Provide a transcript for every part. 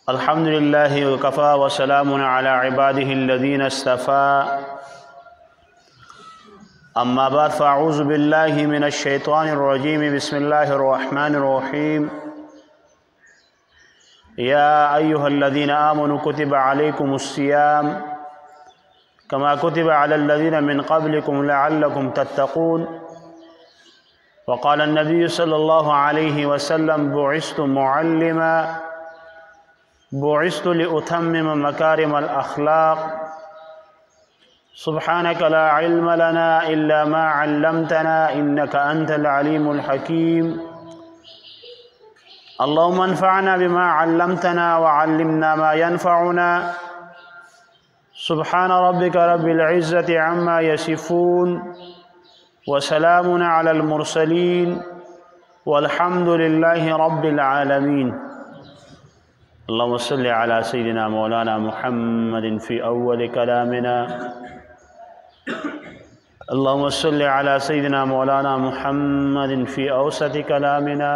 الحمد لله وكفى وسلام على عباده الذين اصطفى أما بعد فأعوذ بالله من الشيطان الرجيم بسم الله الرحمن الرحيم يا أيها الذين آمنوا كتب عليكم الصيام كما كتب على الذين من قبلكم لعلكم تتقون وقال النبي صلى الله عليه وسلم بعثت معلما بعثت لأتمم مكارم الأخلاق سبحانك لا علم لنا إلا ما علمتنا إنك أنت العليم الحكيم اللهم انفعنا بما علمتنا وعلمنا ما ينفعنا سبحان ربك رب العزة عما يصفون وسلام على المرسلين والحمد لله رب العالمين اللهم صل على سيدنا مولانا محمد في أول كلامنا اللهم صل على سيدنا مولانا محمد في أوسط كلامنا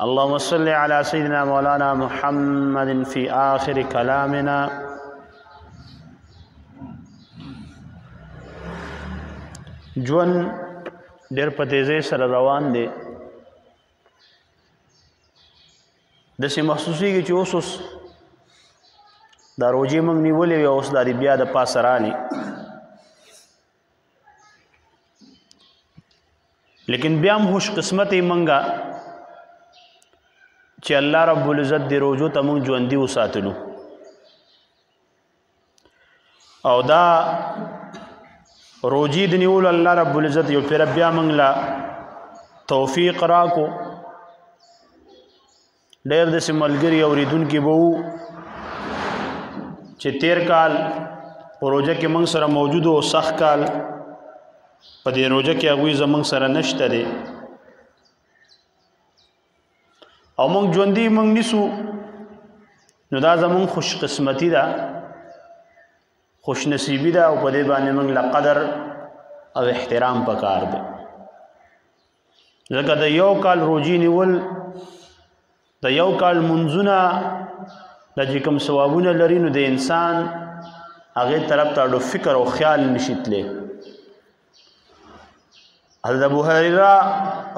اللهم صل على سيدنا مولانا محمد في آخر كلامنا جون ډېر په تیزۍ سره روان دی داسې محسوسېږي چې اوس دا روژې موږ نیولې وې اوس دا بیا د پاسه رالې لیکن بیا هم خوش قسمت یې موږ چې الله رب العزت دې روژو ته موږ ژوندي وساتلو او دا روجی د نیول الله رب العزت یو پیر بیا موږ لا توفیق راکو ډېر داسې ملګري اورېدونکي به وو چې تیر کال په روژه کې موږ سره موجود و سخت کال په دې روژه کې هغوی زموږ سره نشته دی او موږ ژوندي موږ نیسو نو دا زموږ خوش قسمتي ده خوش نصیبی ده او په دې باندې موږ له قدر او احترام پکار دی ځکه د یو کال روجی نیول د یو کال منځونه د چې کوم ثوابونه لري نو د انسان هغې طرف ته اړو فکر او خیال نشي تلی حضرت ابو هریره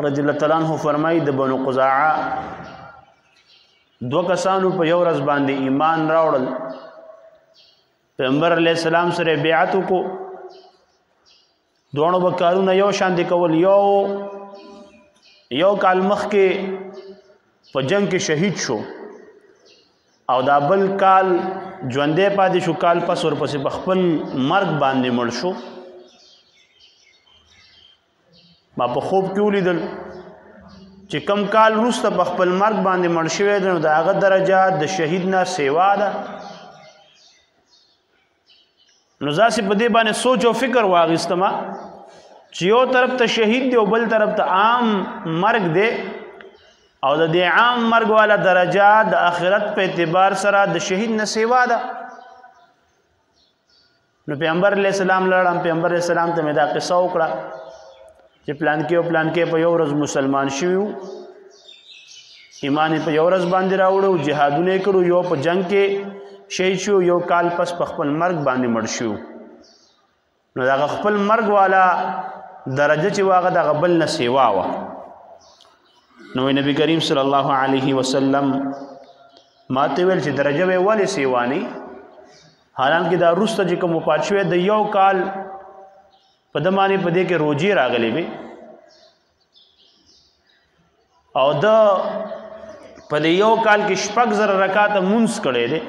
رضی الله تعالی عنه فرمایي د بنو قزاعه دوه کسانو په یو ورځ باندې ایمان راوړل پیغمبر علیہ السلام سره بیعت وکړو دوه به کارونه یو شان دي کول یو کال مخکې په جنگ کې شهید شو او دا بل کال ژوندی پاتې شو کال پس ورپسې په خپل مرګ باندې مړ شو ما په خوب کې ولیدل چې کم کال وروسته په خپل مرګ باندې مړ شوی دی نو د هغه درجه د شهید نه سیوا ده نو ځاسې په دې باندې سوچ او فکر واغېستمه چې یو طرف ته شهید دی او بل طرف ته عام مرګ دی او د دې عام مرګ والا درجه د آخرت په اعتبار سره د شهید نه سیوا ده نو پیغمبر علیہ السلام لړم پیغمبر علیہ السلام ته مې دا قصه وکړه چې پلان کې په یو ورځ مسلمان شوي وو ایمان په یو ورځ باندې راوړو جهادونه یې کړو یو په جنگ کې شهید شو یو کال پس په خپل مرګ باندې مړ شو نو دا خپل مرګ والا درجه چې واغه د غبل نه سیوا و نو نبی کریم صلی الله علیه وسلم ماته ویل چې درجه به ولې سیوا نه حالانکه دا روسته چې کوم پاتشوي د یو کال په دمانه په دې کې روجي راغلي وي او د په دې یو کال کې شپږ زره رکعات مونږ کړي دي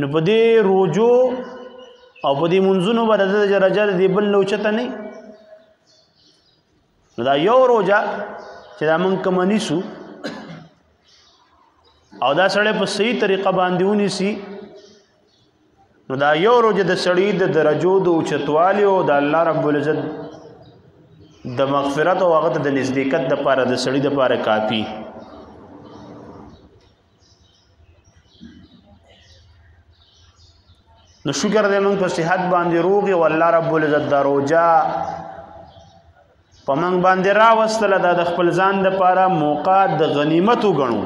نو په دې روجو او په دې منځونو باندې د درجه دی بل نو چته نه دا یو روجا چې دا مونږ کمنیسو او دا سړی په صحیح طریقه باندې ونیسي نو دا یو روجه د سړی د درجو د اوچتوالي او د الله رب العزت د مغفرت او هغه د نزدېکت د پاره د سړی د پاره کافي نو شکر دې موږ په صحت باندې روغ او الله رب العزت د روجا په موږ باندې راوستله دا د خپل ځان دپاره موقع د غنیمت وګڼو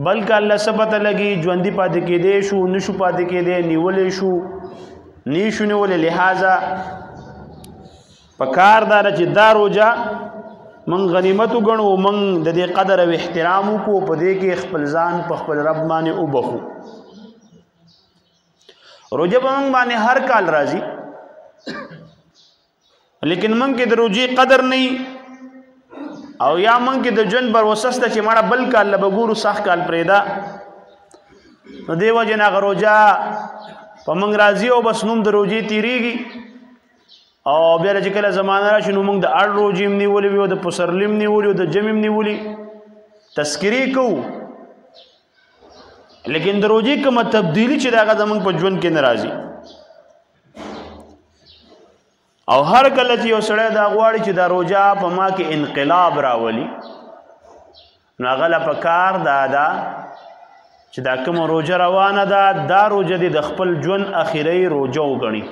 بلکې الله څه پته لګي ژوندي پاتې کېدی شو نشو پاتې کېدی نیولی شو نیشو نیولی لحاظه پکار دا چې دا روژه موږ غنیمت وګڼو موږ د دې قدر او احترام وکړو په دې کې خپل ځان په خپل رب باندې وبخو روژه په موږ باندې هر کال راځي لیکن موږ کې د روژې قدر نه او یا موږ کې د ژوند بر وسسته چې مړه بل کال له به ګورو سخت کال پرېږده نو دې وجې نه هغه روژه په موږ راځي او بس نوم د روژې تېرېږي او بیا چې کله زمانه راشي نو موږ د اړ روژې هم نیولې وي او د پسرلي هم نیولي او د جمع هم نیولي تذکرې کوو لیکن د روژې کومه تبدیلي چې د هغه زموږ په ژوند کې نه راځي او هر کله چې یو سړی دا غواړي چې دا روژه په ما کې انقلاب راولي نو هغه له پکار دا ده چې دا کومه روژه روانه ده دا روژه دې د خپل ژوند اخري روژه وګڼي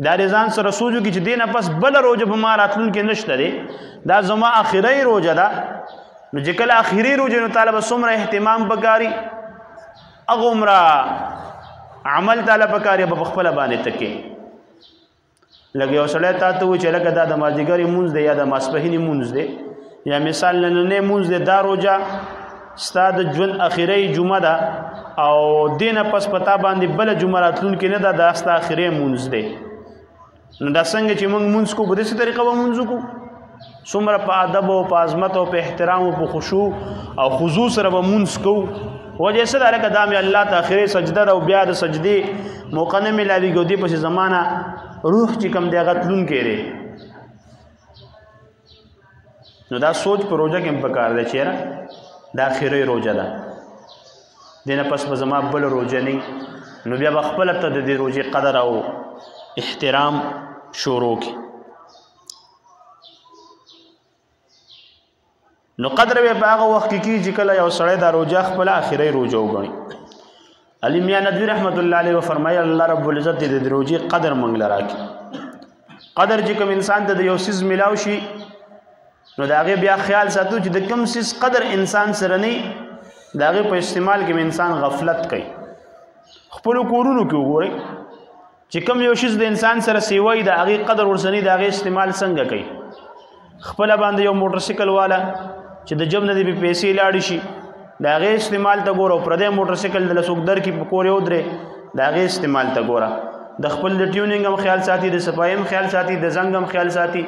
دا دې ځان سره سوچ وکړي چې دې نه پس بله روژه په ما راتلونکې نشته دی دا زما اخري روژه ده نو چې کله اخري روژه نو تعالی به څومره اهتمام پکاري هغومره عمل تعالی پکاري به په خپله باندې تکې لکه یو سړی تا ته وایي چې لکه دا د مازدیګرې مونځ دی یا د ماسپښینې مونځ دی یا مثال نننی مونځ دی دا روژه ستا د ژوند اخري جمعه ده او دې نه پس په تا باندې بله جمعه راتلونکې نه ده دا ستا اخري مونځ دی نو دا څنګه چې موږ مونځ کوو په داسې طریقه به مونځ وکړو څومره په ادب او په عظمت او په احترام او په خشوع او خضوع سره به مونځ کوو وجه څه ده لکه دا مې الله ته اخري سجده ده او بیا د سجدې موقع نه میلاویږي او دې پسې زمانه روح چې کوم دی هغه تلونکی دی نو دا سوچ په روژه کې هم پکار دی چېره دا اخري روژه ده دې نه پس به زما بله روژه نه نو بیا به خپله ته د دې روژې قدر او احترام شروع کی نو قدر به په هغه وخت کې چې کله یو سړی دا روژه خپله اخري روژه وګڼي علي میاں ندوی رحمت الله علیه فرمایي الله رب العزت دې د روژې قدر موږ له راکړي قدر چې کوم انسان ته د یو څیز میلاو شي نو د هغې بیا خیال ساتو چې د کوم څیز قدر انسان سره نه د هغې په استعمال کې انسان غفلت کوي خپلو کورونو کې وګورئ چې کوم یو شیز د انسان سره سیوي د هغې قدر ورسنی د هغې استعمال څنګه کوي خپله باندې یو موټرسایکل والا چې د جب نه دې پیسې لاړې شي د هغې استعمال ته ګوره او پردی موټرسایکل د څوک درکړي په کور یې ودرې د هغې استعمال ته ګوره د خپل د ټیونینګ هم خیال ساتي د صفایي هم خیال ساتي د زنګ هم خیال ساتي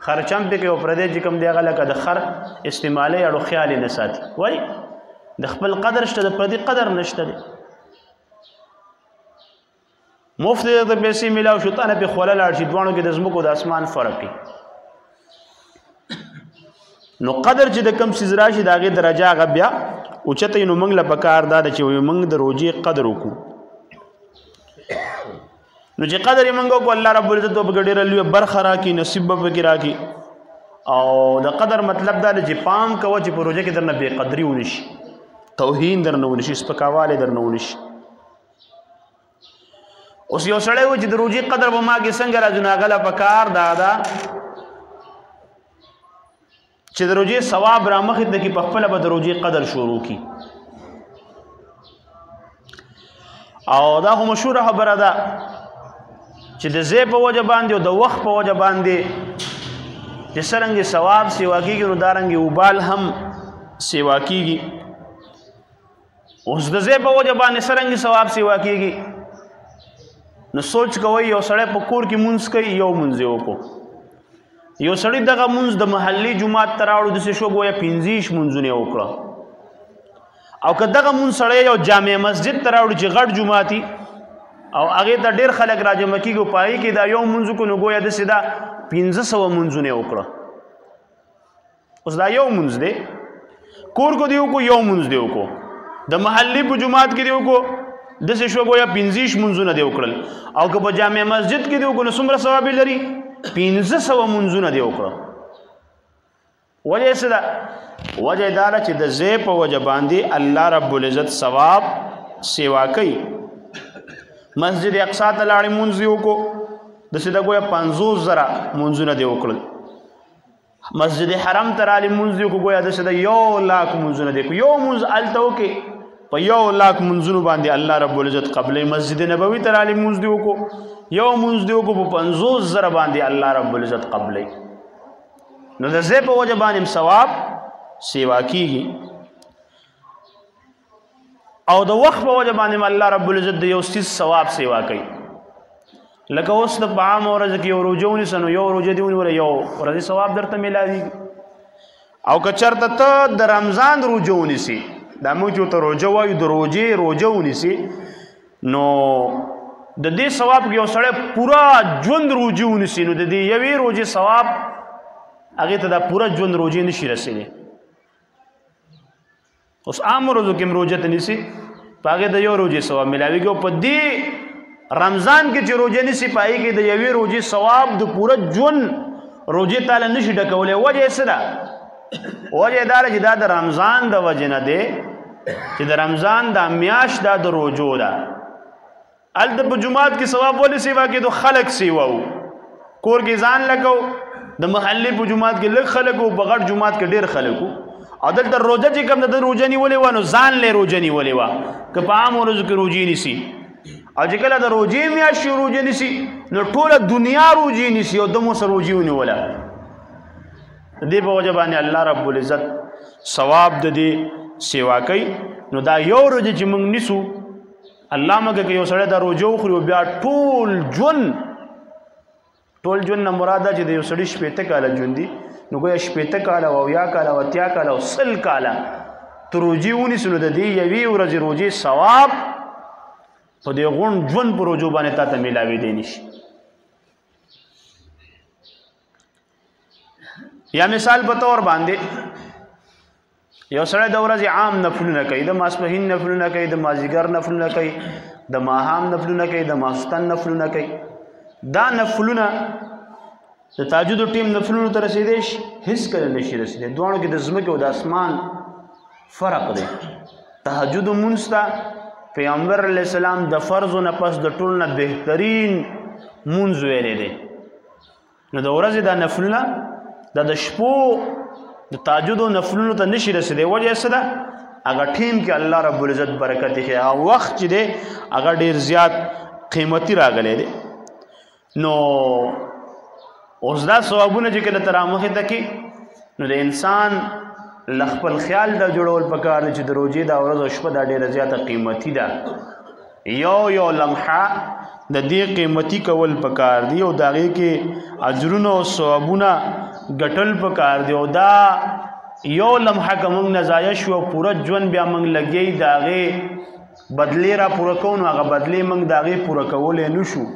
خرچم پې کوي او پردی چې کوم دی هغه لکه د خر استعمالی اړو خیال یې نه ساتي وایي د خپل قدر شته د پردي قدر نشته دی مفت د پیسې میلاو شو تانه پې خوله لاړ شي دواړو کې د ځمکو د اسمان فرق دی نو قدر چې د کم څیز راشي د هغې درجه هغه بیا اوچته نو موږ له پکار دا ده چې موږ د روژې قدر وکړو نو چې قدر یې موږ وکړو الله رب العزت به پکې ډېره لویه برخه راکړي نصیب به پکې راکړي او د قدر مطلب دا دی چې پام کوه چې په روژه کې درنه بې قدري ونه شي توهین درنه ونه شي سپکاوالی درنه ونه شي اوس یو سړی و چې د روژې قدر به ما کې څنګه راځي نو هغه له پکار دا ده چې د روژې ثواب را مخې ته کې په خپله به د روژې قدر شروع کړي او دا خو مشهوره خبره ده چې د ځای په وجه باندې او د وخت په وجه باندې چې څرنګې ثواب سیوا کېږي نو دارنګې وبال هم سیوا کېږي اوس د ځای په وجه باندې څرنګې ثواب سیوا کېږي نو سوچ کوئ یو سړی په کور کې مونځ کوي یو مونځ یې وکړو یو سړی دغه مونځ د محلي جومات ته راوړو داسې شو ګویا 15 مونځونه یې وکړه او که دغه مونځ سړی یو جامع مسجد ته راوړو چې غټ جومات او هغې ته ډېر خلک راجمع کېږي په هغې کې دا یو مونځ وکړو نو ګویا داسې دا 1500 مونځونه یې وکړه اوس دا یو مونځ دی کور کو دی وکړو یو مونځ دی وکړو د محلي په جومات کې دی وکړو داسې شو ګویا 15 مونځونه دی وکړل او که په جامع مسجد کې دی وکړو نو څومره ثواب یې لري 1500 مونځونه دی وکړه وجه څه ده وجه دا ده چې د ځای په وجه باندې الله رب العزت ثواب سیوا کوي مسجد اقصی ته لاړې مونځ یې وکړو داسې د ګویا 50,000 منځونه دې وکړل مسجد حرم ته رالې مونځ دې وکړو ګویا داسې د 1,00,000 منځونه دې یو مونځ هلته وکړې په 1,00,000 منځونو باندې الله رب العزت قبلې مسجد نبوي ته رالې مونځ دې وکړو یو مونځ دې وکړو په 50,000 باندې الله رب العزت قبلې نو د ځای په وجه باندې ثواب سیوا کیږي او د وخت په وجه باندې الله رب العزت د یو څیز ثواب سیوا کوي لکه اوس د په عام ورځ کې یو روژه ونیسه نو یو روژه دې ونیوله یو ورځې ثواب درته میلاویږي او که چېرته ته د رمضان روژه ونیسي دا موږ چې ورته روژه وایو د روژه ونیسي نو د دې ثواب کې یو سړی پوره ژوند روژې ونیسي نو د دې یوې روژې ثواب هغې ته دا پوره ژوند روژې نشي رسېدی اوس عام ورځو کې هم روژه ته نیسي په هغې د یو روژې ثواب میلاویږي او په دې رمضان کې چې روژه نیسي په هغې کې د یوې روژې ثواب د پوره ژوند روژې تاله نشي ډکولی وجه یې څه ده وجه یې دا ده چې دا د رمضان د وجې نه دی چې د رمضان دا میاشت دا د روژو ده هلته په جومات کې ثواب ولې سیوا کېدو خلک سیوا وو کور کې ځان لګو د محلې په جومات کې لږ خلک وو په غټ جومات کې ډېر خلک وو او دلته روژه چې کوم د روژه نیولې وه نو ځان لی روژه نیولې وه که په عام ورځو کې روژې نیسي او چې کله د روژې میاشت شي روژه نیسي نو ټوله دنیا روژې نیسي او ده مو سره روژې ونیوله د دې په وجه باندې الله رب العزت ثواب د دې سیوا کوي نو دا یو روژه چې موږ نیسو الله مګه که یو سړی دا روژه وخوري او بیا ټول ژوند نه مراد ده چې د یو سړي 80 کاله ژوند دي نو ګویا 80 کاله او 80 کاله او 80 کاله او 100 کاله ته روژې ونیسو نو د دې یوې ورځې روژې ثواب په دې غونډ ژوند په روژو باندې تا ته میلاوېدی نشي یا مثال په طور باندې یو سړی د ورځې عام نفلونه کوي د ماسپښین نفلونه کوي د مازدیګر نفلونه کوي د ماښام نفلونه کوي د ماسخوتن نفلونه کوي دا نفلونه د تهجد ټیم نفلونو ته رسېدی شي هېڅ کله نشي رسېدی دواړو کې د ځمکې او د اسمان فرق دی تهجد مونځ ته پیغمبر علیه السلام د فرضو نه پس د ټولو نه بهترین مونځ ویلی دی نو د ورځې دا نفلونه دا د شپو د تهجد او نفلونو ته نشي رسېدی وجه یې څه ده هغه ټیم کې الله رب العزت برکت ایښی هغه وخت چې دی هغه ډېر زیات قیمتي راغلی دی نو اوس دا ثوابونه چې کله ته رامخې ته کې نو د انسان له خپل خیال دا جوړول پکار دی چې د روژې دا ورځ او شپه دا ډېره زیاته قیمتي ده یو لمحه د دې قیمتي کول پکار دی او د هغې کې اجرونه او ثوابونه ګټل پکار دی او دا یو لمحه که موږ نه ضایع شو او پوره ژوند بیا موږ لګیئ د هغې بدلې را پوره کوو نو هغه بدلې موږ د هغې پوره کولی نه شو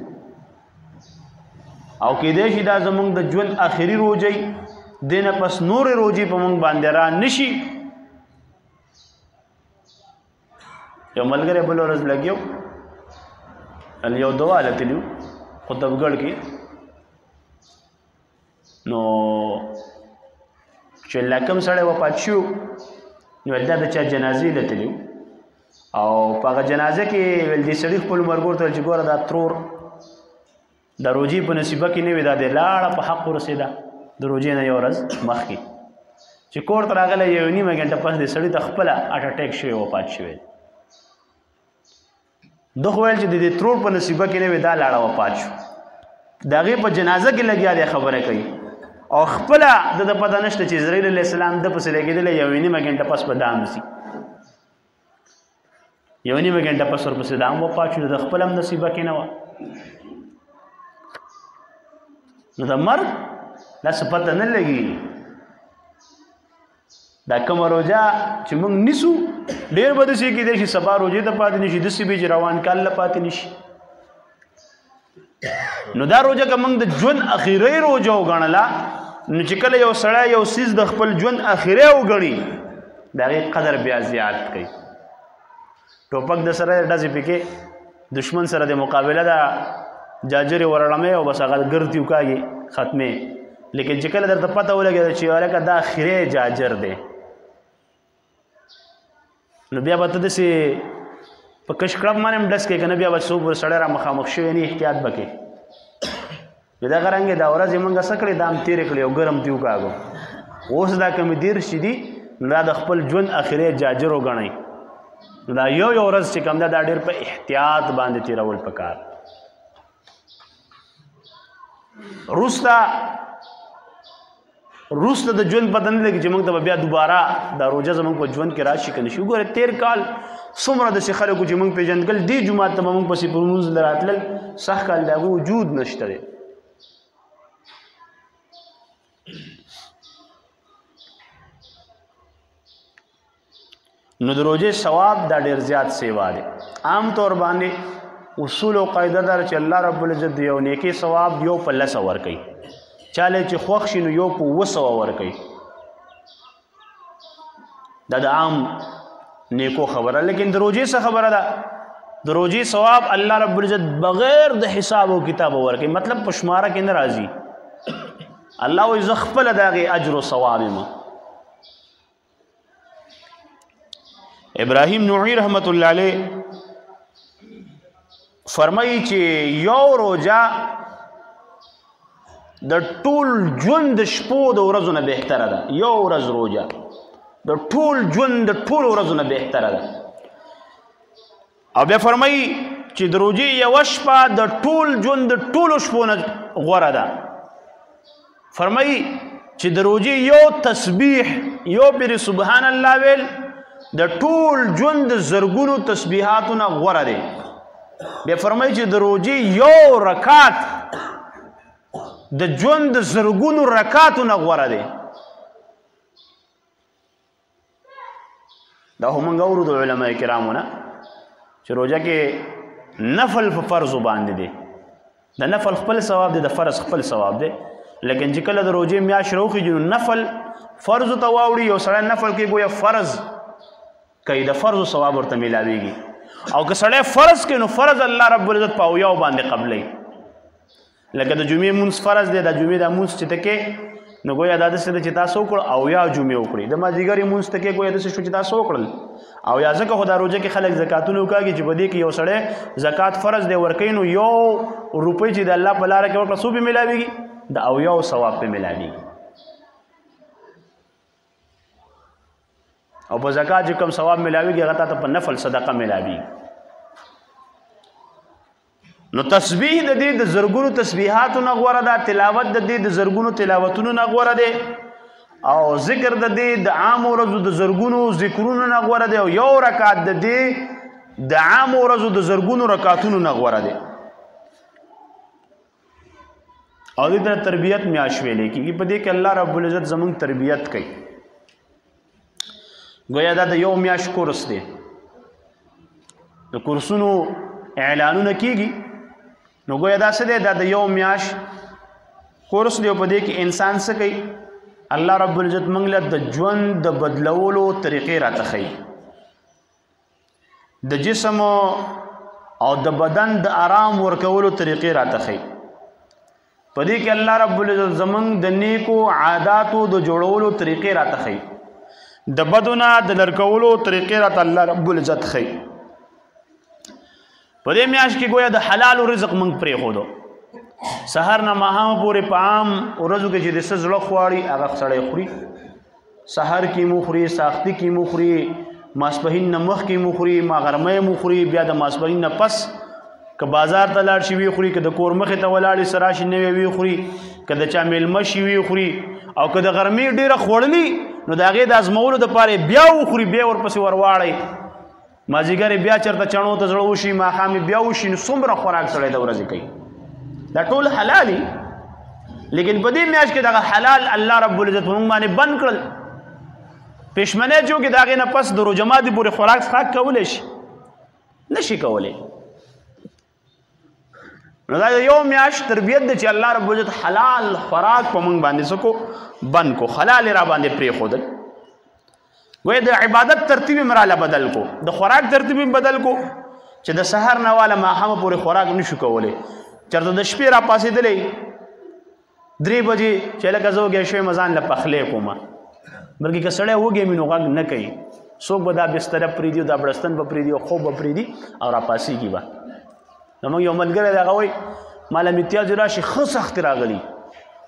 او کېدی شي دا زموږ د ژوند آخري روژې دې نه پس نورې روژې په موږ باندې را نشي یو ملګری بل ورځ لګیو یو دوا لتلیو قطبګړ کې نو چې لکم سړی وفات شو نو دا د چا جنازې لتلیو او په هغه جنازه کې ویل دې سړي خپلو ملګرو ته ویل چې ګوره دا ترور د روژې په نصیبه کې نه وي دا د لاړه په حق ورسېده د روژې نه یو ورځ مخکې چې کور ته راغلی یو نیمه ګنټه پس دې سړي ته خپله هارټ اټیک شوی وفات شوی ده خو ویل چې د دې ترور په نصیبه کې نه وي دا لاړه وفات شو د هغې په جنازه کې لګیا دی خبره کوي او خپله د ده پته نشته چې اسرائیل علیه السلام ده پسې لګېدلی یو نیمه ګنټه پس به دام ځي یو نیمه ګنټه پس ورپسې دام وفات شو د خپله هم نصیبه کې نه وه نو د مرګ دا څه پته نه لګي دا کومه روژه چې موږ نیسو ډېر به داسې کېدی شي سبا روژې ته پاتې نه شي داسې به چې روان کال له پاتې نه شي نو دا روژه که موږ د ژوند اخري روژه وګڼله نو چې کله یو سړی یو څیز د خپل ژوند اخري وګڼي د هغې قدر بیا زیات کوي ټوپک د سره ډزې پکې دشمن سره د مقابله ده جاجرې ورړمې او بس هغه ګرد وکاږي ختمې لیکن چې کله درته پته ولګېده چې هلکه دا اخري جاجر دی نو بیا به ته داسې په کش کړپ باندې هم ډس کوې که نه بیا به څوک سړی را مخامخ شوی نه احتیاط به کوې دغه رنګې دا ورځې موږ څه کړې دا هم تېرې کړې او ګرم دي وکاږو اوس دا کمې دېرش چې دي نو دا د خپل ژوند اخرې جاجر وګڼئ نو دا یو ورځ چې کوم ده دا ډېر په احتیاط باندې تېرول پکار وروسته د ژوند پته نه لګي چې موږ ته به بیا دوباره دا روژه زموږ په ژوند کې راشي که نه شي وګوره تېر کال څومره داسې خلکو چې موږ پېژندګل دې جومات ته به موږ پسې په لمونځ له راتلل سخت کال د هغه وجود نشته دی نو د روژې ثواب دا ډېر زیات سیوا دی عام طور باندې اصول او قاعده دار چې الله رب العزت د یو نیکي ثواب یو په 100 ورکوي چاله چې خوښ شي نو یو په 200 ورکوي دا د عام نیکو خبره لیکن د روژې څه خبره ده د روژې ثواب الله رب العزت بغیر د حساب او کتاب ورکوي مطلب په شماره کې نه راځي الله وایي زه خپله د هغې اجر او ثواب یم ابراهیم نوحی رحمت الله علیه فرمایي چې یو روژه د ټول ژوند د شپو د ورځو نه بهتره ده یو ورځ روژه د ټول ژوند د ټولو ورځو نه بهتره ده او بیا فرمایي چې د روژې یوه شپه د ټول ژوند د ټولو شپو نه غوره ده فرمایي چې د روژې یو تسبیح یو پرې سبحان الله ویل د ټول ژوند د زرګونو تسبیحاتو نه غوره دی بیا فرمایي چې د روژې یو رکعت د ژوند د زرګونو رکعاتو نه غوره دی دا خو موږ اورو د علما کرامو نه چې روژه کې نفل په فرضو باندې دی د نفل خپل ثواب دی د فرض خپل ثواب دی لیکن چې کله د روژې میاشت راوخیږي نو نفل فرضو ته واوړي یو سړی نفل کې گویا فرض کوي د فرضو ثواب ورته میلاویږي او که سړی فرض کوي نو فرض الله رب العزت په اویاو باندې قبلوي لکه د جمعې مونځ فرض دی د جمعې دا مونځ چې ته کې نو گویا دا داسې ده چې تاسو وکړو اویا جمعې وکړي د مازدیګر مونځ ته کې گویا داسې شو چې تاسو وکړل او یا ځکه خو دا روژه کې خلک زکاتونه وکاږي چې په دې کې یو سړی زکات فرض دی ورکوي نو یو روپۍ چې د الله په لاره کې ورکړه څو پې میلاویږي د اویاو ثواب پې میلاویږي او په زکات چې کوم ثواب میلاویږي هغه تا ته په نفل صدقه میلاویږي نو تسبیح د دې د زرګونو تسبیحاتو نه غوره ده تلاوت د دې د زرګونو تلاوتونو نه غوره دی او ذکر د دې د عام ورځو د زرګونو ذکرونو نه غوره دی او یو رکعت د دې د عام ورځو د زرګونو رکعتونو نه غوره دی او دې ته تربیت میاشت ویلې کېږي په دې کې الله رب العزت زموږ تربیت کوي گویا دا د یو میاشت کورس دی د کورسونو اعلانونه کېږي نو گویا دا څه دی دا د یو میاشت کورس دی او په دې کې انسان څه کوي الله رب العزت موږ له د ژوند د بدلولو طریقې راته ښیي د جسم او د بدن د آرام ورکولو طریقې راته ښیي په دې کې الله رب العزت زموږ د نیکو عاداتو د جوړولو طریقې راته ښیي د بدونه د لرکولو طریقې راته الله رب العزت ښیي په دې میاشت کې گویا د حلال رزق موږ پرېښودو سحر نه ماښام پورې په عام ورځو کې چې د څه زړه غواړي هغه سړی خوري سحر کې مو خوري ساختي کې مو خوري ماسپښین نه مخکې مو خوري ماغرمۍ مو خوري بیا د ماسپښین نه پس که بازار ته لاړ شي وی خوري که د کور مخې ته ولاړې سه راشي نوی وی خوري که د چا میلمه شي وی خوري او که د غرمې ډېره خوړلي نو د هغې د ازمولو دپاره بیا وخوري بیا ورپسې ورواړئ مازدیګر بیا چېرته چڼو ته زړه وشي ماښام بیا وشي نو څومره خوراک سړی د ورځې کوي دا ټول حلالي لیکن په دې میاشت کې دغه حلال الله رب العزت موږ باندې بند کړل پېشمنۍ چې وکړي د هغې نه پس د روژه ماتي پورې خوراک څښاک کولی شي نه شي کولی نو دا یو میاشت تربیت دی چې الله رب العزت حلال خوراک په موږ باندې څه کو بند کو حلال را باندې پرېښودل گویا د عبادت ترتیب یې راله بدل کو د خوراک ترتیب یې بدل کو چې د سحر نه واله ماښامه پورې خوراک نشو کولی چېرته د شپې را پاسېدلی 3 بجې چې لکه زه وږی شوی ځان له پخلی کومه بلکې که سړی وږی وي نو غږ نه کوي څوک به دا بستره پرېږدي او دا بړستن به پرېږدي او خوب به پرېږدي او را پاسېږي به زموږ یو ملګری دی هغه وایي ماله امتیاز راشي ښه سخت راغلی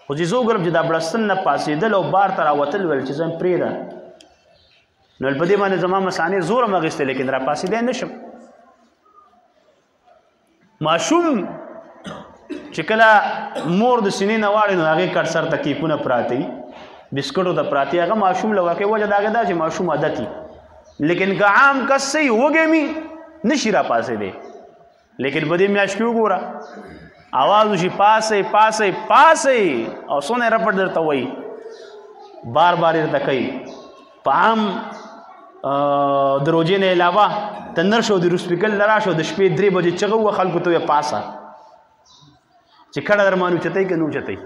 خو چې زه وګورم چې دا بړستن نه پاسېدل او بار ته راوتل ویل چې زه پرېږده نو په دې باندې زما مثانې زور هم اخیستی لیکن را پاسېدی نه شم ماشوم چې کله مور د سینې نه واړې نو هغې کټ سر ته کیکونه پراته وي بسکټو ته پراته هغه ماشوم له واقع وجه د هغې دا چې ماشوم عادت وي لیکن که عام کس صحیح وږی مي نشي را پاسېدی لیکن په دې میاشت کې وګوره आवाज وشي پاسې پاسې پاسې او څونه رپټ درته وایي بار بار یې درته کوي په عام د روژې نه علاوه ته نر شو د روسپیکل نه راشو د شپې 3 بجې چغه وه خلکو ته یې پاسه چې کډه در باندې اوچتئ که نه اوچتئ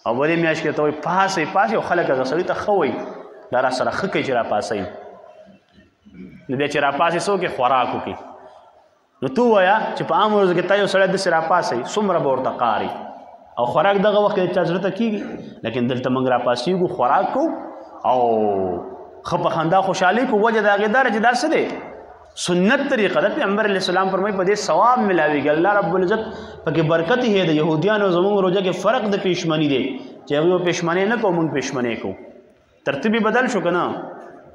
او په دې میاشت کې ته وایي پاسې پاسې او خلک هغه سړي ته ښه وایي دا را سره ښه کوي چې را پاسئ نو بیا چې را پاسې څه وکړي خوراک وکړي نو تو وایه چې په عام ورځو کې تا یو سړی داسې را پاسئ څومره به ورته قاري او خوراک دغه وخت کې چا زړه ته کېږي لیکن دلته موږ را پاسېږو خوراک کوو او ښه په خندا خوشحالي کوو وجه د هغې دا ده چې دا څه دی سنت طریقه ده پیغمبر علیه السلام فرمایي په دې ثواب ملاویږي الله رب العزت پکې برکت یې د یهودیانو زموږ روژه کې فرق د پېشمني دی چې هغوی پېشمنۍ نه کوو موږ پېشمنۍ کوو ترتیب یې بدل شو که نه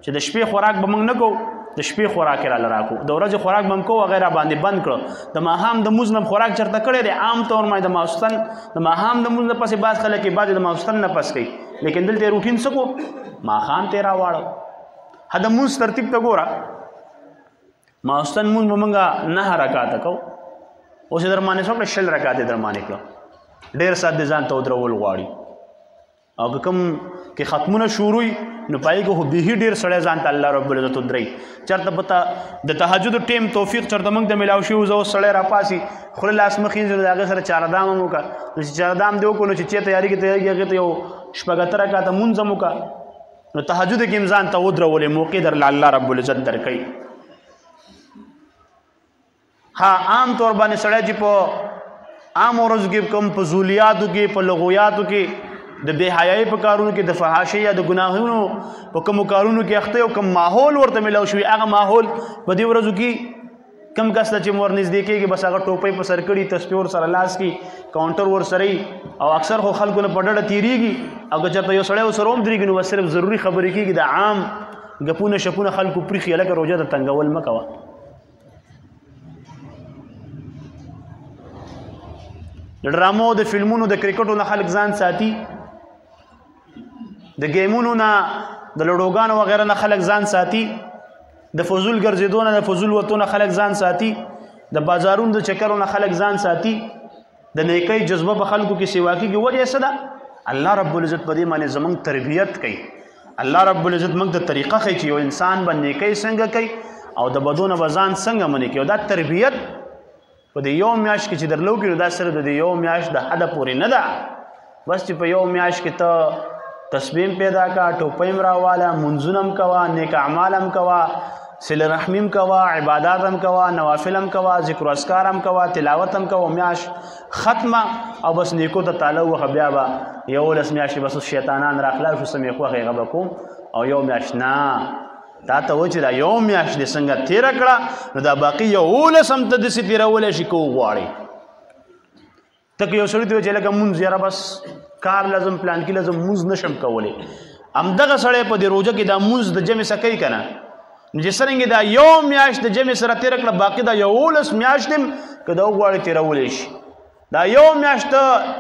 چې د شپې خوراک به موږ نه کوو د شپې خوراک یې راله راکړو د ورځې خوراک به هم کوو هغه یې راباندې بند کړه د ماښام د مونځ نه خوراک چېرته کړی دی عام طور باندې د ماخوستن د ماښام د مونځ نه پسې بعض خلک یې بعضې د ماخوستن نه پس کوي لیکن دلته یې روټین څه کړو ماښام ته یې راواړو ها د مونځ ترتیب ته ګوره ماخوستن مونځ به موږ 9 رکاته کوو اوس یې در باندې څه کړه 6 رکاتې در باندې کړه ډېر ساعت دې ځان ته ودرول غواړي او که کوم کې ختمونه شروع وي نو پای کې خو بیخي ډېر سړی ځان ته الله رب العزت ودروي چېرته په د تهجد ټیم توفیق چېرته موږ ته میلاو شوي زه اوس سړی راپاسي خوله لاس مخ یې د هغې سره چاردام هم وکړه نو چې چاردام دې وکړو نو چې تیاري کې تیاري هغې ته یو 8 رکاته مونځ هم وکړه نو تهجد کې هم ځان ته ودرولې موقع درله الله رب العزت درکوي ها عام طور باندې سړی چې په عام ورځو کې کوم په زولیاتو کې په لغویاتو کې د بے حیايي په کارونو کې د فحاشۍ یا د ګناهونو په کومو کارونو کې اخته او کوم ماحول ورته میلاو شوي هغه ماحول په دې ورځو کې کم کس ته چې ور نږدې کېږي بس هغه ټوپۍ په سر کړي تسبیح ورسره لاس کې کاونټر ورسره او اکثر خو خلکو نه په ډډه تېرېږي او که چېرته یو سړی ورسره هم درېږي نو بس صرف ضروري خبرې کېږي د عام ګپونه شپونه خلکو پرېښي هلکه روژه ته تنګول مه کوه د ډرامو د فلمونو د کرکټو نه خلک ځان ساتي د گیمونو نه د لوډوګانو وغیره نه خلک ځان ساتي د فضول ګرځېدو نه د فضول وتو نه خلک ځان ساتي د بازارونو د چکرو نه خلک ځان ساتي د نیکۍ جذبه په خلکو کې سیوا کېږي وجه څه ده الله رب العزت په دې باندې زموږ تربیت کوي الله رب العزت موږ د طریقه ښیي چې یو انسان به نیکۍ څنګه کوي او د بدو نه به ځان څنګه منې کوي او دا تربیت په دې یو میاشت کې چې درلو کړي نو دا صرف د یو میاشت د حده پورې نه ده بس چې په یو میاشت کې ته تسبیح پیدا کا ټوپۍ راواله منځونه هم کوه نیک اعمال هم کوه صله رحمي هم کوه عبادات هم کوه نوافل هم کوه ذکر و اذکار هم کوه تلاوت هم کوه میاشت ختمه او بس نیکو ته تعالی وخه بیا به 11 میاشتې بس شیطانان راخلاص شو سمې خوښې هغه به کوم او یو میاشت نه تا ته و چې دا یو میاشت دې څنګه تېره کړه نو دا باقي 11 هم ته داسې تېرولی شي که وغواړې ته که یو سړي ته وایي چې لکه مونځ یاره بس کار لازم پلان کې لازم مونځ نشم کولی همدغه سړی په دې روژه کې دا مونځ د جمع څه کوي که نه نو چې څرنګې دا یو میاشت د جمع سره تېره کړه باقي دا 11 میاشت هم که دا وغواړې تېرولی شي دا یو میاشت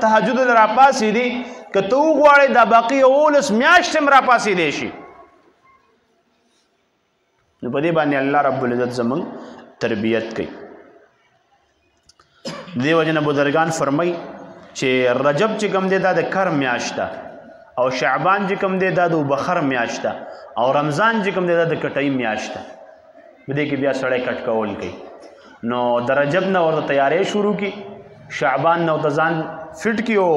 تهجد راپاسېدي که ته وغواړې دا باقي 11 میاشت هم راپاسېدی شي نو په دې باندې الله رب العزت زموږ تربیت کوي دې وجه نه بزرګان فرمایي چې رجب چې کوم دی دا د کر میاشت ده او شعبان چې کوم دی دا د بخر میاشت ده او رمضان چې کوم دی دا د کټۍ میاشت ده په دې کې بیا سړی کټ کول کوي نو د رجب نه ورته تیاری شروع کی شعبان نه ورته ځان فټ کی او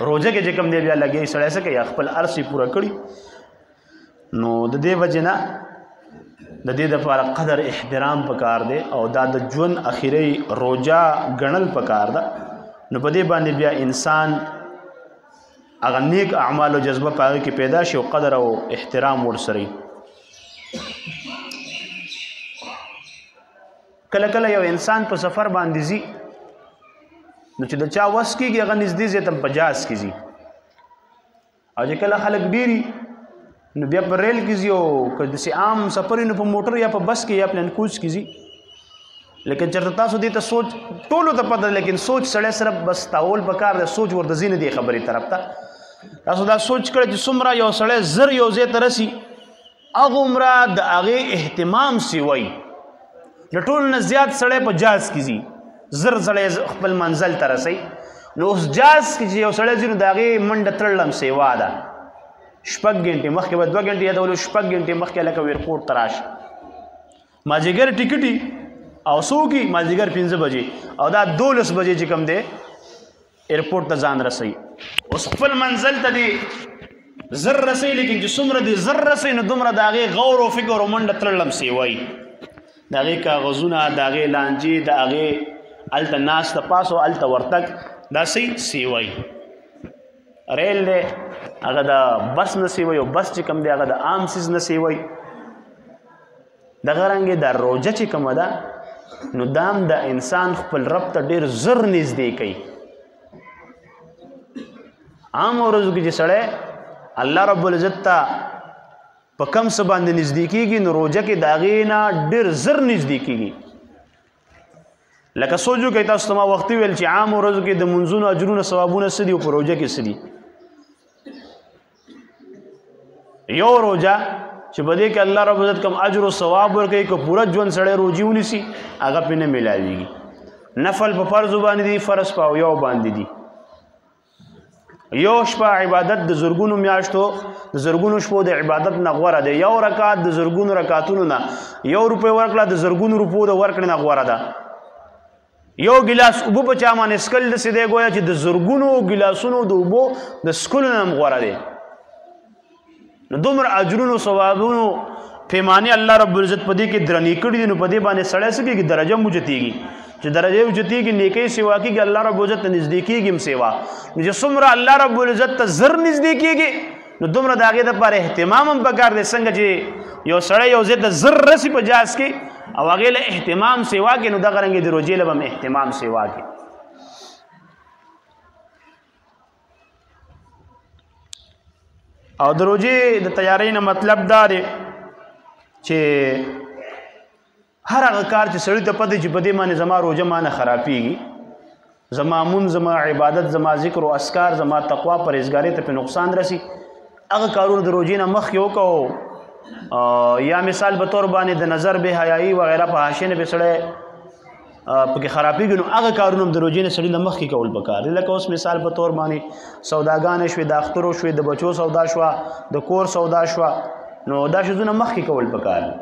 روزه کې چې کوم دی بیا لګي سړی څه کوي خپل ارسي پوره کړي نو د دې وجه نه د دې لپاره قدر احترام پکار دی او دا د ژوند اخیری روزه ګڼل پکار ده نو په دې باندې بیا انسان هغه نیک اعمال او جذبه په هغې کې پیدا شي او قدر او احترام ورسره کله کله یو انسان په سفر باندې ځي نو چې د چا وس کېږي هغه نږدې ځای ته په جهاز کې ځي او چې کله خلک ډېري نو بیا په ریل کې ځي او که داسې عام سفر نو په موټر یا په بس کې یا پلین کوچ کې ځي لیکن چېرته تاسو دې ته سوچ ټولو ته پته لیکن سوچ سړی سره بس تاول پکار دی سوچ ورته ځي نه دی خبرې طرف ته تاسو دا سوچ کړئ چې څومره یو سړی زر یو ځای ته رسي هغومره د هغې اهتمام سوی د ټولو نه زیات سړی په جهاز کې ځي زر سړی خپل منزل ته رسوي نو اوس جهاز کې چې یو سړی ځي نو د هغې منډه تړل هم سیوا ده 6 غنټې مخکې به 2 غنټې یادولو 6 غنټې مخکې لکه ایرپورټ ته راشه مازدیګر ټیکټي او څو کې مازدیګر 5 بجې او دا 12 بجې چې کوم دی ایرپورټ ته ځان رسوي اوس خپل منزل ته دی زر رسوي لیکن چې څومره دی زر رسوي نو دومره د هغې غور او فکر او منډه تړل هم سیوایي د هغې کاغذونه د هغې لانجې د هغې هلته ناسته پاس او هلته ورتګ دا سیوایي ریل دی هغه د بس نه سیوایي او بس چې کوم دی هغه د عام سیز نه سیوایي دغه رنګې دا روژه چې کومه ده نو دام د انسان خپل رب ته ډېر زر نږدې کوي عام ورځو کې چې سړی الله رب العزت ته په کم څه باندې نږدې کېږي نو روژه کې د هغې نه ډېر زر نږدې کېږي لکه سوچ وکړئ تاسو ته ما وختي ویل چې عام ورځو کې د منځونو اجرونه ثوابونه څه دي او په روژه کې څه دي یو روژه چې په دې کې الله رب عزت کوم اجر او ثواب ورکوي که پوره ژوند سړی روژې ونیسي هغه پرې نه میلاویږي نفل په فرضو باندې دي فرض په یو باندې دي یو شپه عبادت د زرګونو میاشتو د زرګونو شپو د عبادت نه غوره دی یو رکعت د زرګونو رکعتونو نه 1 روپۍ ورکړه د زرګونو روپو د ورکړې نه غوره ده یو ګیلاس اوبه په چا باندې څښل داسې دی ګویا چې د زرګونو ګیلاسونو د اوبو د څښلو نه هم غوره دی نو دومره اجرونو ثوابونو پیمانې الله رب العزت په دې کې درنې کړي دي نو په دې باندې سړی څه کېږي درجه هم اوچتېږي چې درجه اوچتېږي نیکۍ سیوا کېږي الله رب العزت ته نږدې کېږي هم سیوا نو چې څومره الله رب العزت ته زر نږدې کېږي نو دومره د هغې دپاره اهتمام هم پکار دی څنګه چې یو سړی یو ځای ته زر رسي په جهاز کې او هغې له اهتمام سیوا کې نو دغه رنګې د روژې له به هم اهتمام سیوا کې او د روژې د تیارۍ نه مطلب دا دی چې هر هغه کار چې سړي ته پته چې په دې باندې زما روژه ما نه خرابېږي زما مونځ زما عبادت زما ذکر و اسکار زما تقوا پرهیزګارۍ ته پې نقصان رسي هغه کارونه د روژې نه مخکې وکړو یا مثال به طور باندې د نظر بې حیایي وغیره په حاشیې نه پې سړی پکې خرابېږي نو هغه کارونه هم د روژې نه سړي نه مخکې کول پکار دي لکه اوس مثال په طور باندې سوداګانې شوې د اخترو شوې د بچو سودا شوه د کور سودا شوه نو دا شیزونه مخکې کول پکار دي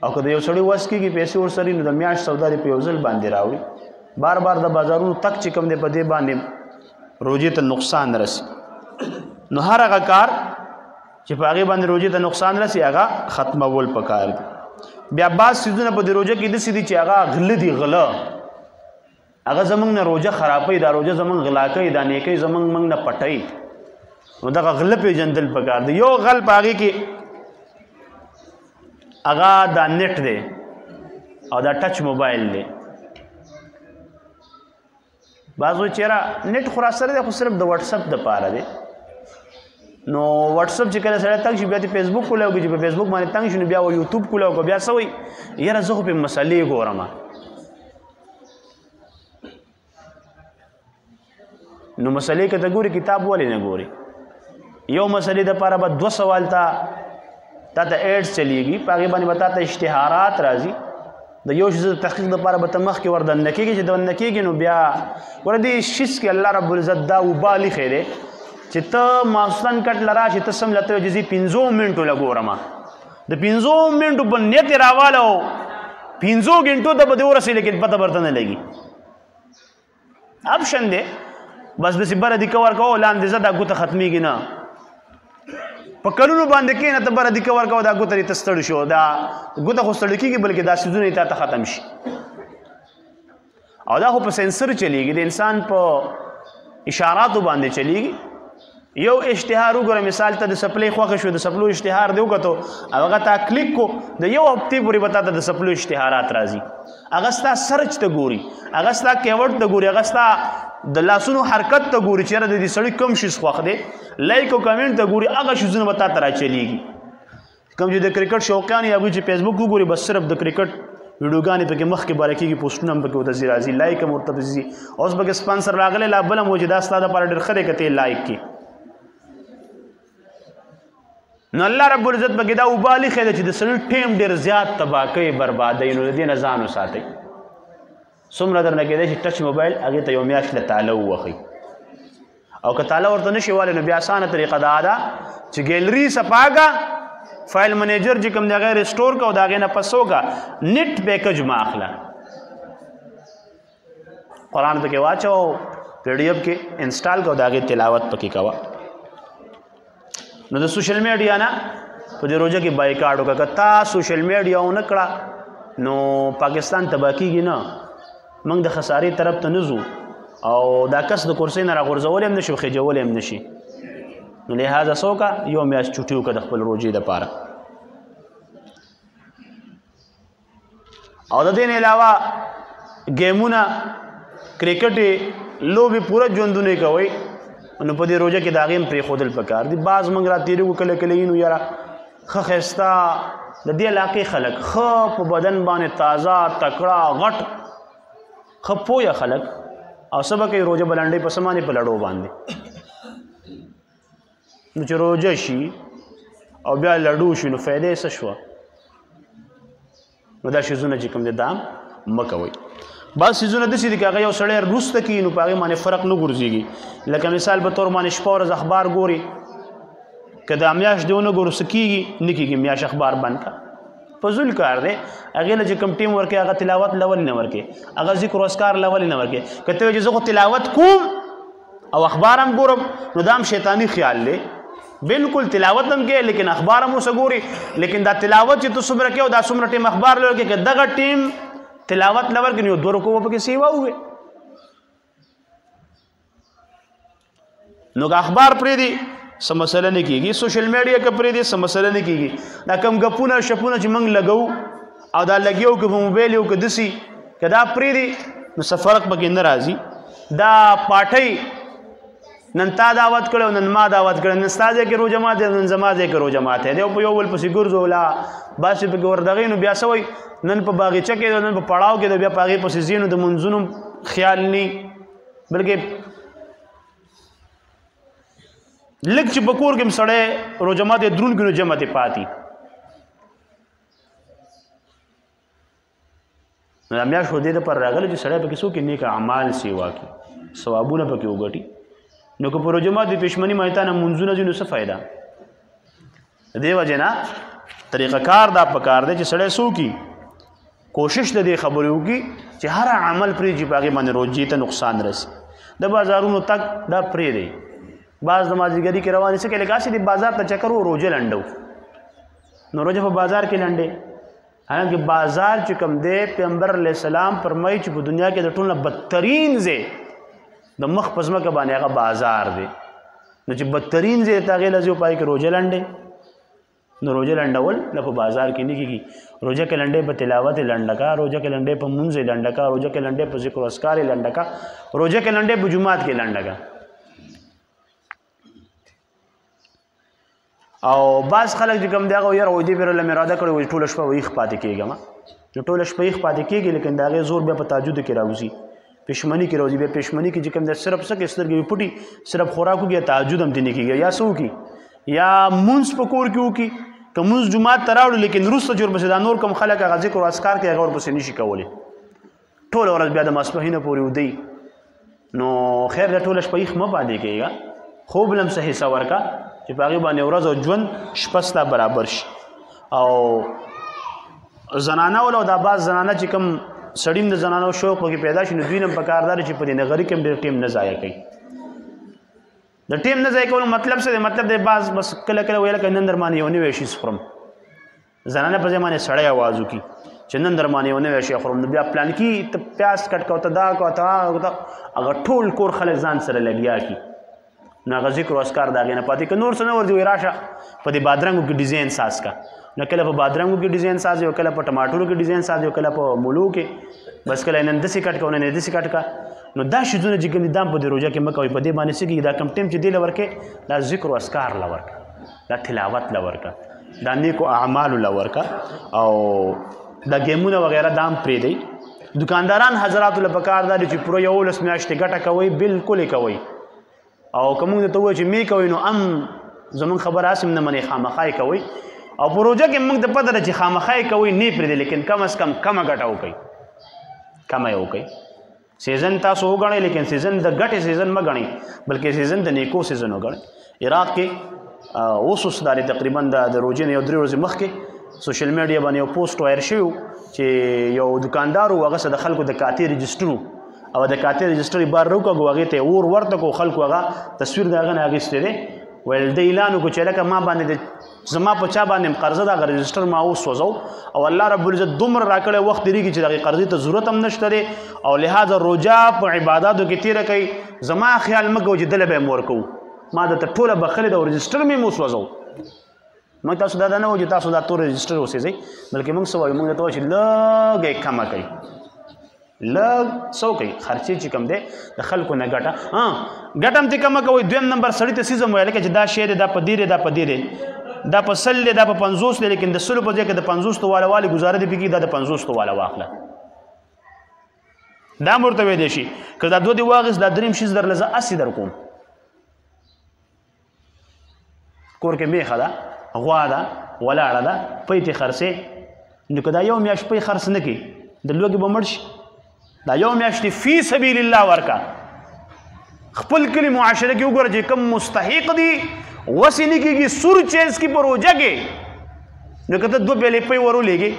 او که د یو سړي وس کېږي پیسې ورسري نو د میاشت سودا دې په یو ځل باندې راوړي بار بار د بازارونو تک چې کوم دی په دې باندې روژې ته نقصان رسي نو هر هغه کار چې په هغې باندې روژې ته نقصان رسي هغه ختمول پکار دي بیا بعض څیزونه په دې روژه کې داسې دي چې هغه غله دي غله هغه زموږ نه روژه خرابوي دا روژه زموږ غلا کوي دا نیکۍ زموږ نه پټوي نو دغه غله پېژندل پکار دي یو غل په هغې کې هغه دا نیټ دی او دا ټچ موبایل دی بعض وایي چېره نیټ خو راسره دی خو صرف د وټسپ دپاره دی نو وټسپ چې کله سړی تنګ شي بیا دې فیسبوک کولی وکړي چې په فیسبوک باندې تنګ شي نو بیا یوټیوب کولی وکړه بیا څه وایي یاره زه خو پې مسلې ګورم نو مسلې که ته ګوري کتاب ولې نه ګوري یو مسلې دپاره به 2 سوال تا ته ایډس چلیږي په هغې باندې به تا ته اشتهارات راځي د یو شي د تحقیق دپاره به ته مخکې ور دننه کېږي چې دننه کېږي نو بیا ګوره دې شیز کې الله رب العزت دا وبال ایښی دی چې ته ماسوتن کټ له راشې ته سم لته وایي چې زه 15 منټو له ګورم د 15 منټو په نیت یې راواله او 15 غنټو ته به دې ورسېږي لیکن پته برته نه لګي آپشن دی بس داسې بره دیکه ورکوه لاندې زه دا ګوته ختمېږي نه په کلونو باندې کښېنه ته بره دیکه ورکوه دا ګوته دې ته ستړي شو دا ګوته خو ستړي کېږي بلکې دا څیزونه یې تا ته ختم شي او دا خو په سینسر چلیږي د انسان په اشاراتو باندې چلیږي یو اشتهار وګوره مثال ته د سپلې خوښه شو د سپلو اشتهار دی وکړو او هغه تا کلیک کو د یو هفتې پورې به تا ته د سپلو اشتهارات راځي هغه ستا سرچ ته ګوري هغه ستا کیورډ ته ګوري هغه ستا د لاسونو حرکت ته ګوري چېرې د دې سړي کم شیز خوښ دی لایک او کمنټ ته ګوري هغه شیزونه به تا ته راچلیږي کوم چې د کرکټ شوقیان یا هغوی چې فیسبوک وګوري بس صرف د کرکټ ویډیوګانې پکې مخکې باره کېږي پوسټونه هم پکې ورته راځي لایک هم ورته ځي اوس پکې سپانسر راغلی لا بل هم و چې دا ستا دپاره ډېر ښه دی که ته یې لایک کړي نو الله رب العزت پکې دا وبالي ښی دی چې د سړي ټیم ډېر زیات تباه کوي بربادوي نو د دې نه ځان وساتئ څومره درنه کېدی چې ټچ موبایل هغې ته یو میاشت له تاله ووهئ او که تاله ورته نه شي والی نو بیا اسانه طریقه دا ده چې ګیلري صفا کا فایل منیجر چې کوم دی هغه ریسټور کا او د هغې نه پس وکړه نیټ پیکج مه اخله قرآن پکې واچوه پی ډي اف کې انسټال کا او د هغې تلاوت پکې کوه نو د سوشل میډیا نه په دې روژه کې بایکاټ وکړه که تا سوشل میډیا ونه کړه نو پاکستان تباه کېږي نه موږ د خسارې طرف ته نه ځو او دا کس د کرسۍ نه راغورځولی هم نه شي خېجولی هم نه شي نو لحاظه څه وکړه یو میاشت چوټي وکړه د خپل روژې دپاره او د دې نه علاوه ګیمونه کرکټې لوبې پوره ژوندونه کوئ نو په دې روژه کې د هغې هم پرېښودل پکار دي بعض موږ را تېرېږو کله کله یینو یاره ښه ښایسته د دې علاقې خلک ښه په بدن باندې تازه تکړه غټ ښه پویه خلک او څه به کوي روژه به لنډۍ په څه باندې په لړو باندې نو چې روژه شي او بیا لډو شي نو فایده یې څه شوه نو دا شیزونه چې کوم دی دا مه کوئ بعض څیزونه داسې دي که هغه یو سړی وروسته کړي نو په هغې باندې فرق نه غورځېږي لکه مثال په طور باندې شپه ورځ اخبار ګوري که دا میاشت دې ونه ګورو څه کېږي نه کېږي میاشت اخبار بند کړه فضول کار دی هغې له چې کوم ټیم ورکوي هغه تلاوت له ولې نه ورکوي هغه ذکر و اذکار له ولې نه ورکوي که ته وایې چې زه خو تلاوت کوم او اخبار هم ګورم نو دا هم شیطاني خیال دی بالکل تلاوت هم کې لیکن اخبار هم اوسه ګوري لیکن دا تلاوت چې ته څومره کوې او دا څومره ټیم اخبار له ورکوي که دغه ټیم تلاوت لور کې نو 2 رکوع پکې سیوا وې نو اخبار پرې دي څه مسله نه کېږي سوشل میډیا کې پرې دي څه مسله نه کېږي دا کم ګپونه شپونه چې موږ لګو او دا لګیو که په موبایل یو که دسي که دا پرې دي نو څه فرق پکې نه راځي دا پاټۍ نن تا دعوت کړی نن ما دعوت کړی نن ستا ځای کې روژه مات دی نن زما ځای کې روژه مات دی په یو بل پسې ګرځو لا باسې پکې وردغې نو بیا څه وایي نن په باغچه کې نن په پړاو کې د بیا په هغې پسې ځي نو د منځونو خیال نه بلکې لږ چې په کور کې هم سړی روژه ماتې دروند کړي نو جمع تې پاتې نو دا میاشت خو دې دپاره راغلی چې سړی پکې څوک نیک اعمال سیوا کړي ثوابونه پکې وګټي نو که په روژه ماتې پښمني مایتا نه منځونه ځي نو څه فایده د دې وجې نه طریقه کار دا پکار دی چې سړی څه وکړي کوشش د دې خبرې وکړي چې هر عمل پرېږدي په هغې باندې روژې ته نقصان رسي د بازارونو تک دا پرېږدئ بعض د مازدیګري کې روانې څه کې لکه هسې د بازار ته چکر و روژه لنډو نو روژه په بازار کې لنډې حالانکه بازار چې کوم دی پیغمبر علیه السلام فرمایي چې په دنیا کې د ټول نه بدترین ځای د مخ په ځمکه باندې هغه بازار دی نو چې بدترین ځای ته هغې له ځي پای کې روژه لنډې نو روژه لنډول نه په بازار کې نه کېږي روژه کې لنډې په تلاوت یې لنډه کا روژه کې لنډې په مونځ یې لنډه کا روژه کې لنډې په ذکر و اذکار یې لنډه کا روژه کې لنډې په جومات کې لنډه کا او بعض خلک چې کوم دی هغه یاره وایي دې بېره له مې اراده کړې وایي ټوله شپه ویښ پاتې کېږم نو ټوله شپه یې پاتې کېږي لیکن د هغې زور بیا په تهجدو کې راوځي پښمني کې راوځي بیا پښمني کې چې کوم دی صرف څه کې سترګې پټي صرف خوراک وکړي تهجد هم ترې نه کېږي یا څه وکړي یا مونځ په کور کې وکړي که مونځ جومات ته راوړو لیکن وروسته چې ورپسې دا نور کوم خلک هغه ذکر و اذکار کوي هغه ورپسې نه شي کولی ټوله ورځ بیا د ماسپښینه پورې ودی نو خیر د ټوله شپه یې مه پاتې کېږه خوب لم څه حصه ورکه چې په هغې باندې ورځ او ژوند شپه ستا برابر شي او زنانه ولو دا بعض زنانه چې کوم سړي د زنانو شوق پکې پیدا شي نو دوی نه پکار دا چې په دې نغري کې هم ډېر ټیم نه ضایع کوي د ټیم نه ضایع کولو مطلب څه دی مطلب دی بعض بس کله کله ویل که نن در باندې یو نوی شي خورم زنانه په ځای باندې سړی اواز وکړي چې نن در باندې یو نوی شي خورم نو بیا پلانکي ته پیاز کټ کو ته دا کو ته هغه ټول کور خلک ځان سره لګیا کړي نو هغه ذکر او اذکار د هغې نه پاتې که نور څه نه ورځي وایي راشه په دې بادرنګو کې ډیزاین ساز کا نو کله په بادرنګو کې ډیزاین ساز یو کله په ټماټرو کې ډیزاین ساز یو کله په مولو کې بس کله نن داسې کټ کو نن داسې کټ کا نو دا شیزونه چې کوم دي دا په دې روژه کې مه کوئ په دې باندې څه کېږي دا کم ټیم چې دې له ورکې دا ذکر او اذکار له ورکه دا تلاوت له ورکه دا نیکو اعمالو له ورکه او دا ګیمونه وغیره دا هم پرېږدئ دکانداران حضراتو له پکار دا دی چې پوره 11 میاشتې ګټه کوئ بالکل یې کوئ او که موږ درته ووایو چې می کوئ نو هم زموږ خبره هسې هم نه منئ خامخا یې کوئ او په روژه کې موږ ته پته ده چې خامخا یې کوئ نه یې پرېږدئ لیکن کم از کم کمه ګټه وکئ کمه یې وکئ سیزن تاسو وګڼئ لیکن سیزن د ګټې سیزن مه ګڼئ بلکې سیزن د نیکو سیزن وګڼئ عراق کې اوس دا تقریبا د روژې نه یو 3 ورځې مخکې سوشل میډیا باندې یو پوسټ وایر شوی و چې یو دکاندار و هغه څه د خلکو د کاتې رجسټر او د کاتې رجسټر یې بار راوکړو هغې ته یې اور ورته کړو خلکو هغه تصویر د هغه نه اخیستی دی ویل د اعلان وکړو چې لکه ما باندې زما په چا باندې قرضه د هغه رجسټر ما وسوځو او الله رب العزت دومره راکړی وخت تېرېږي چې د هغې قرضې ته ضرورت هم نشته دی او لهذا روژه په عباداتو کې تېره کوي زما خیال مه کوو چې دله به یې م ورکوو ما درته ټوله بخلې ده او رجسټر مې وسوځو موږ تاسو دا نه وایو چې تاسو دا تور رجسټر وسېځئ بلکې موږ څه وایو موږ درته وایو چې لږ یې کمه کوئ لږ څه وکئ خرچې چې کوم دی د خلکو نه ګټه ګټه هم ترې کمه کوئ دویم نمبر سړي ته څیز هم وایي لکه چې دا شی دی دا په دې دی دا په دې دی دا په 100 دی دا په 50 دی لیکن د 100 په ځای کې د 50 والا والي ګزاره دې پکې دا د 50 والا واخله دا هم ورته ویلی شي که دا 2 دې واخیست دا دریم شیز درله زه 80 در کوم کور کې میخه ده غوا ده ولاړه ده پۍ ترې خرڅې نو که دا یو میاشت پۍ خرڅ نه کړي د لوږې به مړ شي دا یو میاشت فی سبیل الله ورکه خپل کلي معاشره کې وګوره چې کوم مستحق دي وسې نه کېږي سور چینز کې په روژه کې نو که ته 2 پیلې پۍ ور ولېږې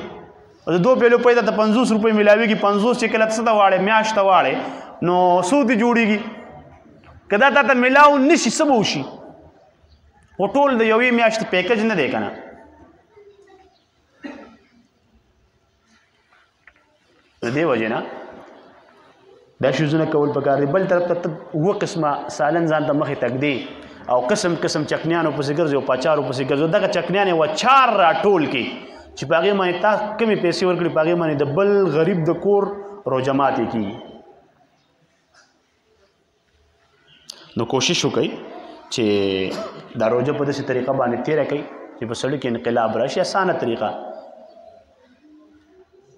د 2 پیلو پۍ ته 50 روپۍ میلاوېږي 50 چې کله څه ته واړې میاشت ته واړې نو څو دې جوړېږي که دا تا ته میلاو نه شي څه به وشي و ټول د یوې میاشتې پیکج نه دی که نه د دې وجې نه دا شیزونه کول پکار دي بل طرف ته 2 قسمه سالن ځان ته مخې تږدې او قسم قسم چکنیانو پسې ګرځي او پاچارو پسې ګرځي دغه چکنیان یې وچار راټول کړي چې په هغې باندې تا کمې پیسې ورکړي په هغې باندې د بل غریب د کور روژه ماتې کېږي نو کوشش وکئ چې دا روژه په داسې طریقه باندې تېره کوي چې په سړي کې انقلاب راشي اسانه طریقه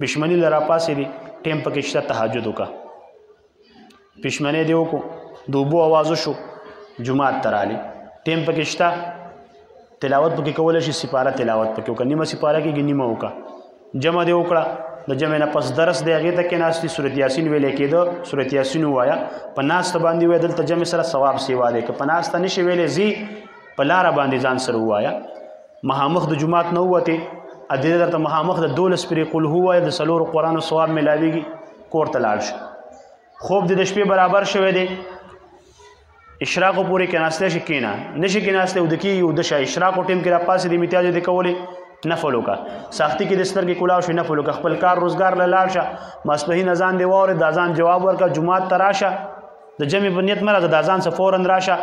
پښمني له راپاسېدې ټیم پکې شته تهجد وکړه پښمنۍ دې وکړو د اوبو اوازو شو جومات ته رالې ټیم پکې شته تلاوت پکې کولی شي سپاره تلاوت پکې وکړه نیمه سپاره کېږي نیمه وکړه جمع دې وکړه د جمع نه پس درس دی هغې ته کېناستې صورت یاسین ویلی کېده صورت یاسین ووایه په ناسته باندې ووایه دلته جمع سره ثواب سیوا دی که په ناسته نشي ویلی ځي په لاره باندې ځان سره ووایه مخامخ د جومات نه ووتې ادې درته مخامخ د 12 پرې قل هو وایه د 4 قرآنو ثواب میلاویږي کور ته لاړ شه خوب دې د شپې برابر شوی دی اشراقو پورې کېناستی شي کېنه نشي کېناستی اوده کېږي اوده شه اشراقو ټیم کې راپاسې د امتیاز دې کولی نفل وکړه سختي کې د سترګې کلاو شي نفل وکړه خپل کار روزګار له لاړ شه ماسپښین اذان دې واورې د اذان جواب ورکړه جومات ته راشه د جمع په نیت مه راځه د اذان څخه فوراً راشه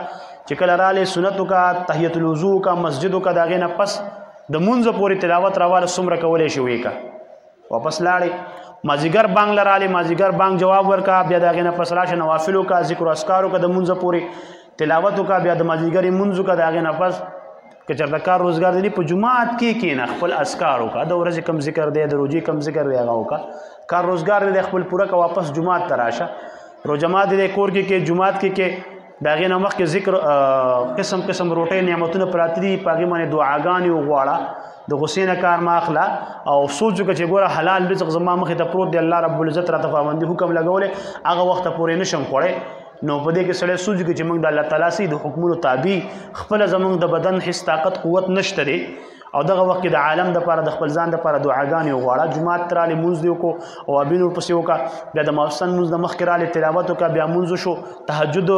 چې کله رالې سنت وکړه تحیت الوضو وکړه مسجد وکړه د هغې نه پس د مونځه پورې تلاوت راواله څومره کولی شي ویې کړه واپس لاړې مازدیګر بانګ له رالې مازدیګر بانګ جواب ورکړه بیا د هغې نه پس راشه نوافل وکړه ذکر و اذکار وکړه د مونځه پورې تلاوت وکړه بیا د مازدیګر یې مونځ وکړه د هغې نه پس که چېرته کار روزګار دی په جومات کې کښېنه خپل اذکار وکړه د ورځې کم ذکر دی د روژې کم ذکر دی هغه وکړه کار روزګار دی خپل پوره که واپس جومات ته راشه روژه مات دی کور کې کې جومات کې کې د هغې نه مخکې ذکر قسم قسم روټۍ نعمتونه پراته دي په هغې باندې دعاګانې وغواړه د غصې نه کار ما اخله او سوچ وکړه چې ګوره حلال رزق زما مخې ته پروت دی الله رب العزت راته پابندي حکم لګولی هغه وخته پورې نشم خوړی نو په دې کې سړی سوچ وکړي چې موږ د الله تعالی سي د حکمونو تابع خپله زموږ د بدن حس طاقت قوت نشته دی او دغه وخت کې د عالم دپاره د خپل ځان دپاره دعاګانې وغواړه جومات ته رالې مونځ دې وکړو اوابین ورپسې وکړه بیا د ماخستن مونځ نه مخکې رالې تلاوت وکړه بیا مونځ وشو تهجد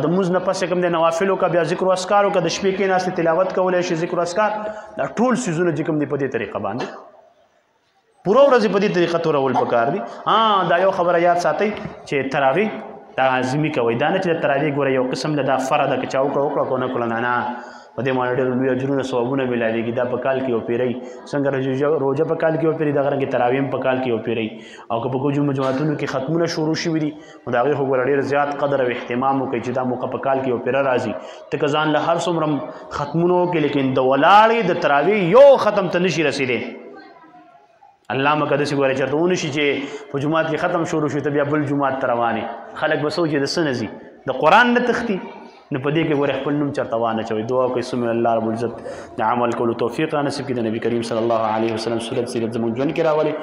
د مونځ نه پس کوم دی نوافل وکړه بیا ذکر و اذکار وکړه د شپې کېناستې تلاوت کولی شي ذکر و اذکار دا ټول څیزونه چې کوم دی په دې طریقه باندې پوره ورځ په دې طریقه تورول پکار دي دا یو خبره یاد ساتئ چې تراویح دا عظمي کوي دا نه چې د تراویح ګوره یو قسم د دا فرض ده که چا وکړه کو نه کړه نه په دې باندې ډېر لوی اجرونه ثوابونه ملاویږي دا په کال کې وپیری څنګه روزه په کال کې وپیری دغه رنګ تراویح په کال کې وپیری او که په کوم جمعاتونو کې ختمونه شروع شوي دي نو د هغې خو ګوره ډېر زیات قدر او اهتمام وکړي چې دا موقع په کال کې وپیره راځي ته که ځان له هر څومره ختمونه وکړي لیکن د ولاړې د تراویح یو ختم ته نشي رسېدی علامه که داسې ګوره چېرته ونشي چې په جومات کې ختم شروع شي ته بیا بل جومات ته روانې خلک به سوچي د څه نه ځي د قرآن نه تښتي نو په دې کې ګوره خپل نوم چېرته وانچوئ دعا وکړئ سمې الله رب العزت د عمل کولو توفیق را نصیب کړي د نبي کریم صلی الله علیه وسلم صورت سیرت زموږ ژوند کې راولي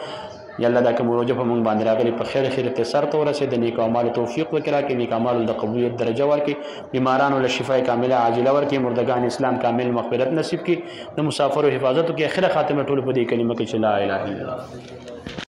یا الله دا کوم روزه په موږ باندې راغلي په خیر خیر ته سر ته ورسېد د نیکو اعمالو توفیق وکړي راکړي نیک اعمالو د قبولیت درجه ورکړي بیمارانو له شفای کامله عاجله ورکړي مردگان اسلام کامل مغفرت نصیب کړي د مسافرو حفاظت وکړي اخره خاتمه ټول په دې کلمه کې چې لا اله الا الله